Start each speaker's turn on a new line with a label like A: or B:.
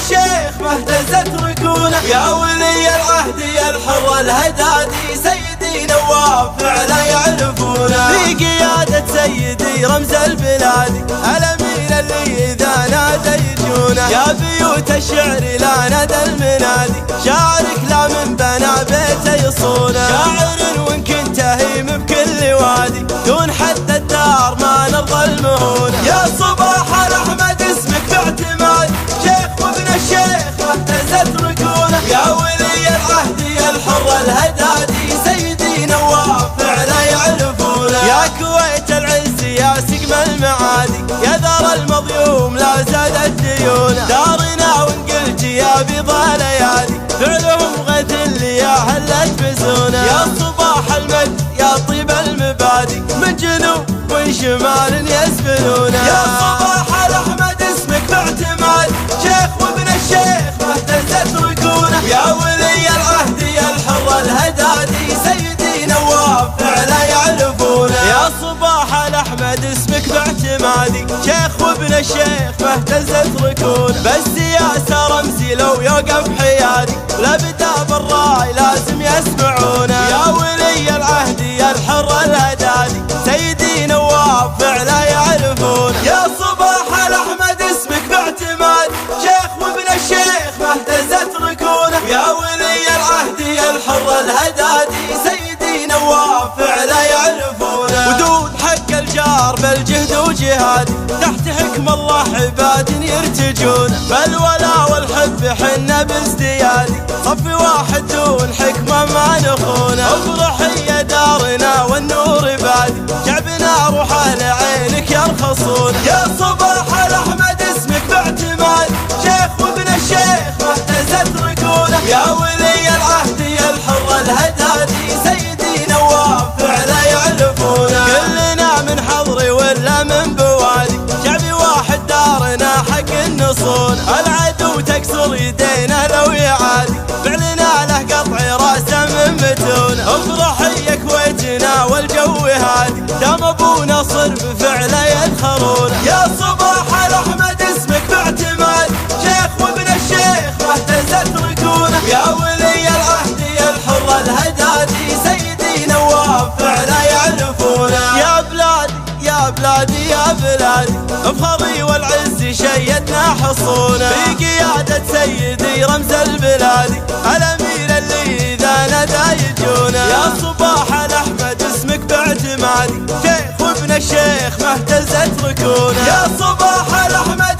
A: الشيخ ما اهتزت ركونه. يا ولي العهد يا الحر الهدادي سيدي نواف فعلا يعرفونه. في قيادة سيدي رمز البلاد الأمين اللي إذا نادى يجونه. يا بيوت الشعر لا ندى المنادي شاعرك لا من بنى بيته يصونه. شاعر وإن كنت هيم بكل وادي دون حتى الدار ما نرضى المهونه. يا صباح الأحمد اسمك باعتماد شيخ وابن الشيخ ما اهتزت ركونه. يا ولي العهد يا الحر الهدادي سيدي نواف فعلا يعرفونه. يا كويت العز يا سقم المعادي يا دار المظلوم لا زادت ديونه. دارنا وان قلت يا بيضا ليالي فعلهم غث اللي يا هلت بزونه. يا صباح المجد يا طيب المبادئ من جنوب ومن شمال يسبلونه. يا صباح الأحمد اسمك باعتماد شيخ وابن الشيخ ما اهتزت ركونه. يا ولي العهد يا الحر الهدادي سيدي نواف فعلا يعرفونه. يا صباح الأحمد اسمك باعتمادي شيخ وابن الشيخ ما اهتزت ركونه. بس يا رمزي لو يوقف حيادي لابد بالراي لازم يسمعونه. يا ولي العهد يا الحر الهدادي سيدي نواف فعلا يعرفونه. يا صباح الأحمد اسمك باعتماد شيخ وابن الشيخ ما اهتزت ركونه. يا ولي العهد يا الحر الهدادي سيدي نواف فعلا يعرفونه. ودود حق الجار بالجهد وجهاد تحت حكم الله عباد يرتجون. بالولا والحب حنا بازديادي صف واحد دون حكمة ما نخونه. افرحي يا دارنا والنور بادي شعبنا روحه لعينك يرخصون. يا صباح الأحمد اسمك باعتماد شيخ وابن الشيخ ما اهتزت ركونه. يا ولي العهد يا الحر الهدادي سيدي نواف فعلا يعرفونه. كلنا من حضري ولا من بوادي شعبي واحد دارنا حق النصون. العدو تكسر يدينا لو يعادي فعلنا له قطع راسه من متونه. افرحي يا كويتنا والجو هادي دام ابو نصر بفعله يدخلون. يا صباح الأحمد اسمك باعتماد شيخ وابن الشيخ ما اهتزت ركونه. يا ولي العهد يا الحر الهدادي سيدي نواف فعلا يعرفونه. يا بلادي يا بلادي يا بلادي افخري والعز شيدنا حصونه. في قيادة سيدي رمز البلاد الأمير اللي إذا ندى يجونه. يا صباح الأحمد اسمك باعتمادي شيخ وابن الشيخ ما اهتزت ركونه. يا صباح الأحمد